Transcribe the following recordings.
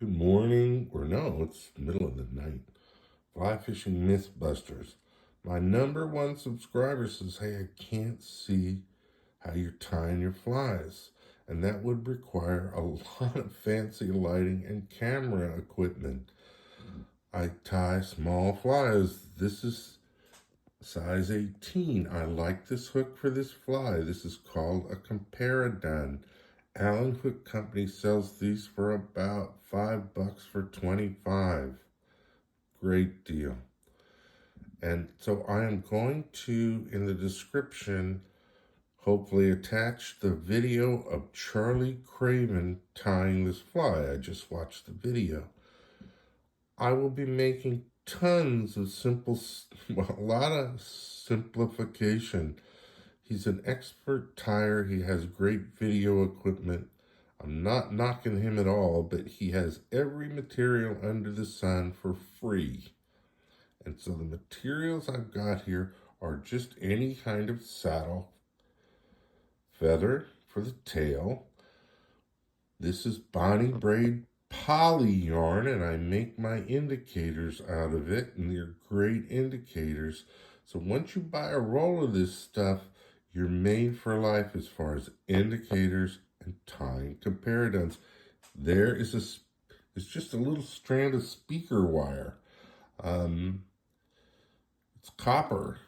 Good morning, or no, it's the middle of the night. Fly Fishing Mythbusters. My #1 subscriber says, hey, I can't see how you're tying your flies. And that would require a lot of fancy lighting and camera equipment. I tie small flies. This is size 18. I like this hook for this fly. This is called a Comparadun. Allen Hook Company sells these for about $5 for 25. Great deal. And so I am going to, in the description, hopefully attach the video of Charlie Craven tying this fly. I just watched the video. I will be making tons of a lot of simplification. He's an expert tyer. He has great video equipment. I'm not knocking him at all, but he has every material under the sun for free. And so the materials I've got here are just any kind of saddle, feather for the tail. This is Bonnie Braid poly yarn, and I make my indicators out of it, and they're great indicators. So once you buy a roll of this stuff, you're made for life as far as indicators and tying Comparaduns. There is it's just a little strand of speaker wire. It's copper.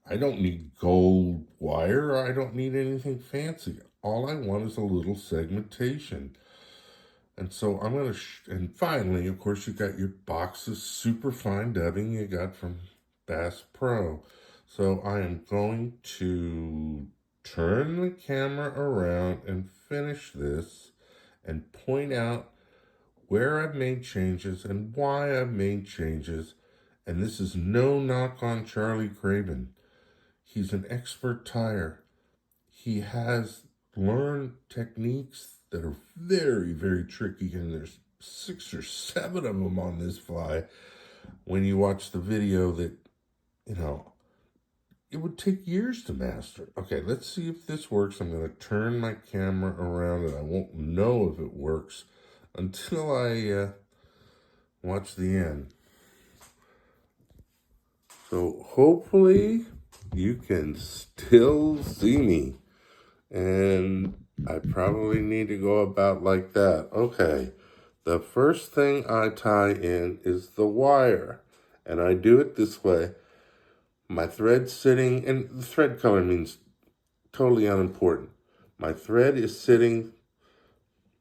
I don't need gold wire. I don't need anything fancy. All I want is a little segmentation. And so I'm going to, and finally, of course, you got your box of super fine dubbing you got from Bass Pro. So I am going to turn the camera around and finish this and point out where I've made changes and why I've made changes. And this is no knock on Charlie Craven. He's an expert tyer. He has learned techniques that are very, very tricky, and there's 6 or 7 of them on this fly. When you watch the video, that, it would take years to master. Okay, let's see if this works. I'm going to turn my camera around, and I won't know if it works until I watch the end. So hopefully you can still see me. And I probably need to go about like that. Okay, the first thing I tie in is the wire. And I do it this way. My thread's sitting, and the thread color means totally unimportant. My thread is sitting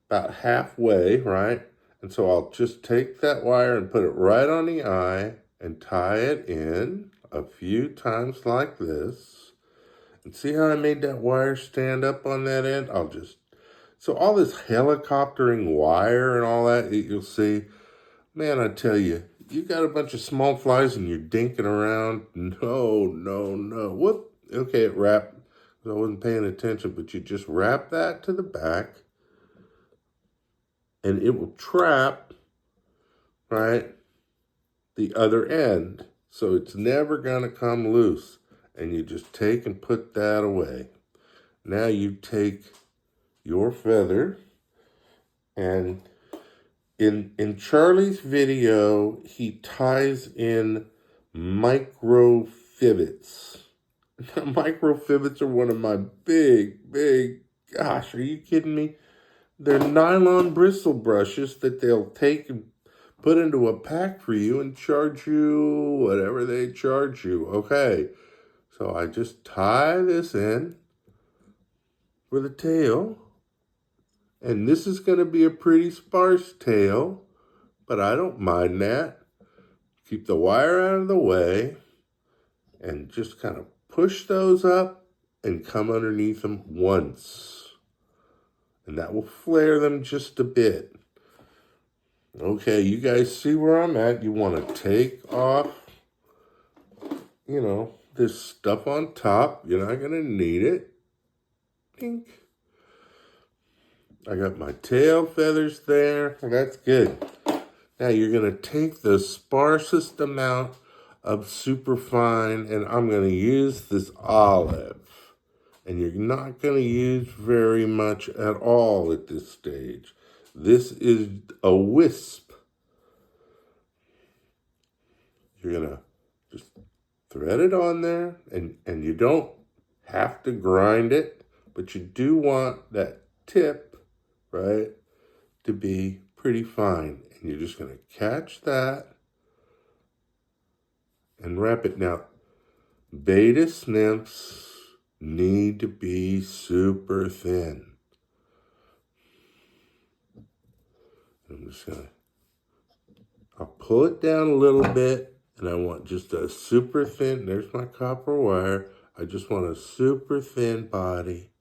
about halfway, right? And so I'll just take that wire and put it right on the eye and tie it in a few times like this. And see how I made that wire stand up on that end? So all this helicoptering wire and all that, you'll see, man, I tell you, you got a bunch of small flies and you're dinking around. No. Whoop. Okay, it wrapped. I wasn't paying attention, but you just wrap that to the back and it will trap, right, the other end. So it's never going to come loose. And you just take and put that away. Now you take your feather, and in Charlie's video, he ties in micro fivets. Micro fivets are one of my big, gosh, are you kidding me? They're nylon bristle brushes that they'll take and put into a pack for you and charge you whatever they charge you. Okay. So I just tie this in for the tail. And this is going to be a pretty sparse tail, but I don't mind that. Keep the wire out of the way and just kind of push those up and come underneath them once. And that will flare them just a bit. Okay, you guys see where I'm at. You want to take off, this stuff on top. You're not going to need it. Dink. I got my tail feathers there. Well, that's good. Now you're going to take the sparsest amount of superfine, and I'm going to use this olive. And you're not going to use very much at all at this stage. This is a wisp. You're going to just thread it on there, and you don't have to grind it, but you do want that tip, right, to be pretty fine. And you're just going to catch that and wrap it. Now, beta snips need to be super thin. I'm just going to, I'll pull it down a little bit, and I want just a super thin, there's my copper wire. I just want a super thin body,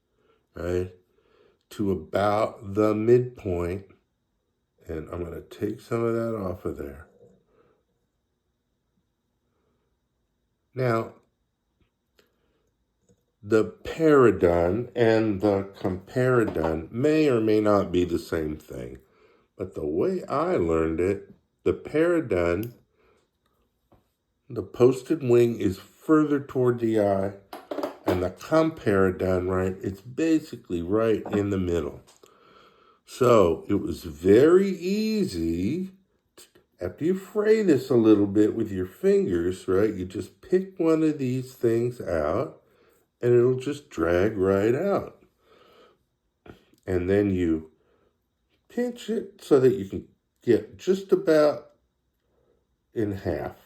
right, to about the midpoint. And I'm going to take some of that off of there. Now, the Comparadun and the Comparadun may or may not be the same thing. But the way I learned it, the Comparadun, the posted wing is further toward the eye, and the Comparadun, right, it's basically right in the middle. So it was very easy, after you fray this a little bit with your fingers, right, you just pick one of these things out, and it'll just drag right out. And then you pinch it so that you can get just about in half.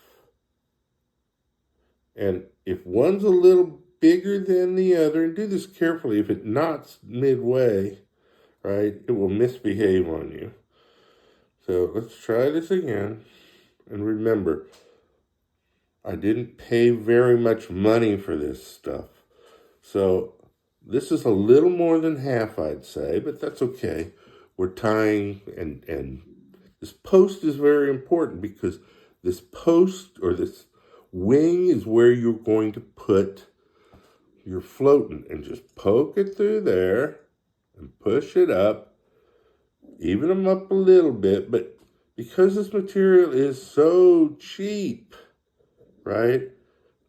And if one's a little bigger than the other, and do this carefully, if it knots midway, right, it will misbehave on you. So let's try this again. And remember, I didn't pay very much money for this stuff. So this is a little more than half, I'd say, but that's okay. We're tying, and this post is very important because this post or this wing is where you're going to put your floating, and just poke it through there and push it up, even them up a little bit. But because this material is so cheap, right?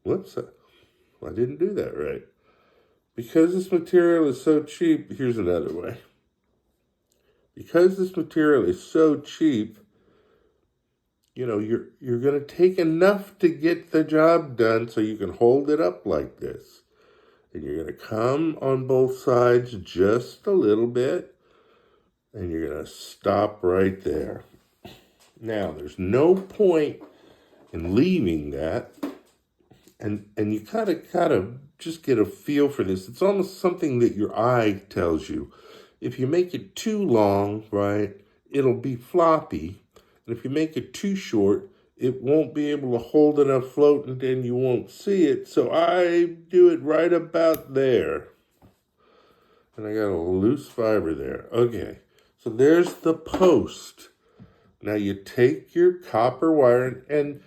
Whoops, I didn't do that right. Because this material is so cheap, here's another way. Because this material is so cheap, you know, you're going to take enough to get the job done so you can hold it up like this. And you're going to come on both sides just a little bit, and you're going to stop right there. Now, there's no point in leaving that, and you gotta just get a feel for this. It's almost something that your eye tells you. If you make it too long, right, it'll be floppy. And if you make it too short, it won't be able to hold enough float, and then you won't see it. So I do it right about there. And I got a loose fiber there. Okay, so there's the post. Now you take your copper wire, and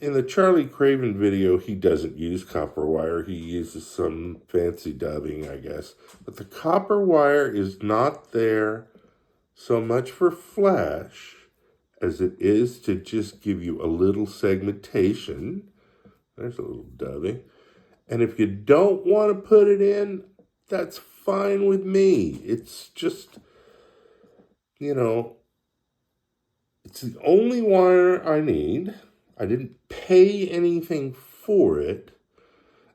in the Charlie Craven video, he doesn't use copper wire. He uses some fancy dubbing, I guess. But the copper wire is not there so much for flash as it is to just give you a little segmentation. There's a little dubbing. And if you don't want to put it in, that's fine with me. It's just, you know, it's the only wire I need. I didn't pay anything for it.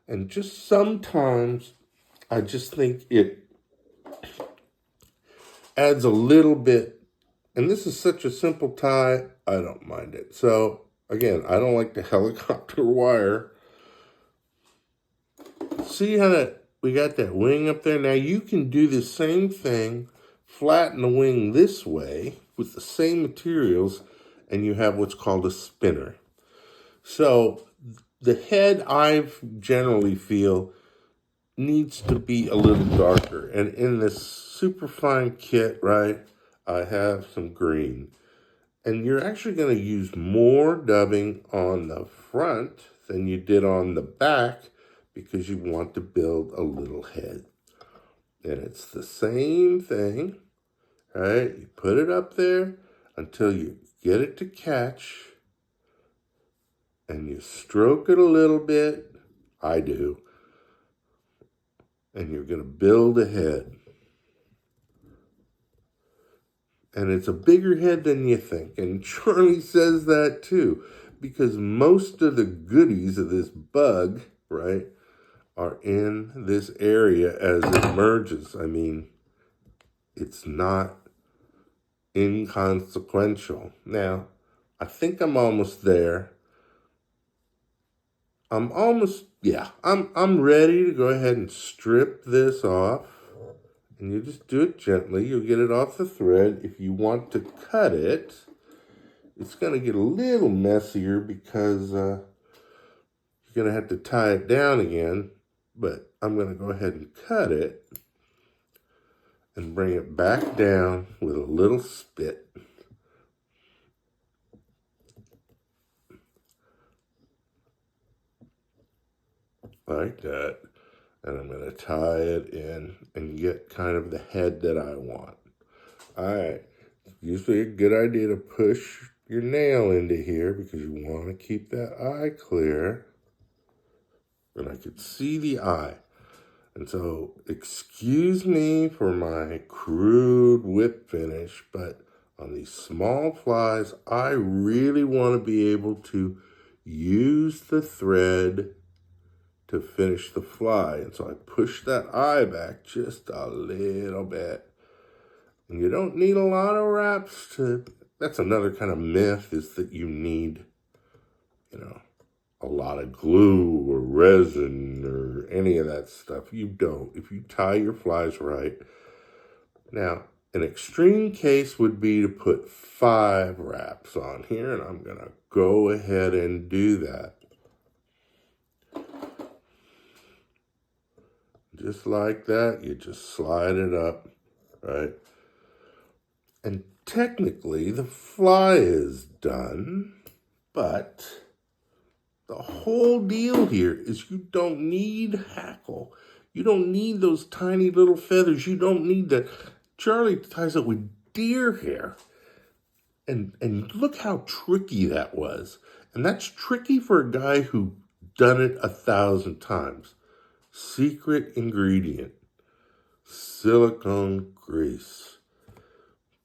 And just sometimes I just think it adds a little bit. And this is such a simple tie, I don't mind it. So, again, I don't like the helicopter wire. See how we got that wing up there? Now, you can do the same thing, flatten the wing this way with the same materials, and you have what's called a spinner. So, the head, I generally feel, needs to be a little darker. And in this super fine kit, right, I have some green. And you're actually going to use more dubbing on the front than you did on the back because you want to build a little head. And it's the same thing, right? You put it up there until you get it to catch, and you stroke it a little bit. I do. And you're going to build a head. And it's a bigger head than you think. And Charlie says that too, because most of the goodies of this bug, right, are in this area as it merges. I mean, it's not inconsequential. Now, I think I'm almost there. I'm ready to go ahead and strip this off. And you just do it gently. You'll get it off the thread. If you want to cut it, it's going to get a little messier because you're going to have to tie it down again. But I'm going to go ahead and cut it and bring it back down with a little spit. Like that. And I'm going to tie it in and get kind of the head that I want. All right. It's usually a good idea to push your nail into here because you want to keep that eye clear. And I could see the eye. And so, excuse me for my crude whip finish, but on these small flies, I really want to be able to use the thread to finish the fly. And so I push that eye back just a little bit. And you don't need a lot of wraps to, that's another kind of myth, is that you need, a lot of glue or resin or any of that stuff. You don't. If you tie your flies right. Now, an extreme case would be to put 5 wraps on here, and I'm going to go ahead and do that. Just like that, you just slide it up, right? And technically, the fly is done, but the whole deal here is you don't need hackle. You don't need those tiny little feathers. You don't need that. Charlie ties it with deer hair. And look how tricky that was. And that's tricky for a guy who done it 1,000 times. Secret ingredient, silicone grease.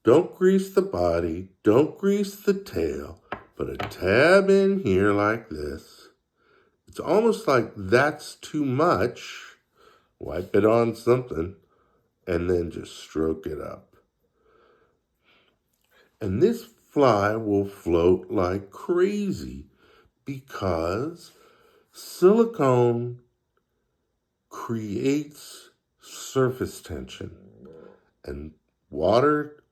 Don't grease the body, don't grease the tail, put a tab in here like this. It's almost like that's too much. Wipe it on something and then just stroke it up. And this fly will float like crazy because silicone creates surface tension, and water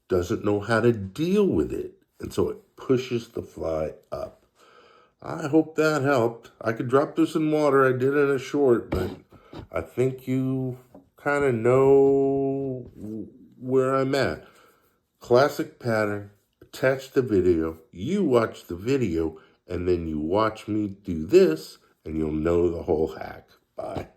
doesn't know how to deal with it, and so it pushes the fly up. I hope that helped. I could drop this in water. I did in a short, but I think you kind of know where I'm at. Classic pattern, attach the video, you watch the video, and then you watch me do this, and you'll know the whole hack. Bye.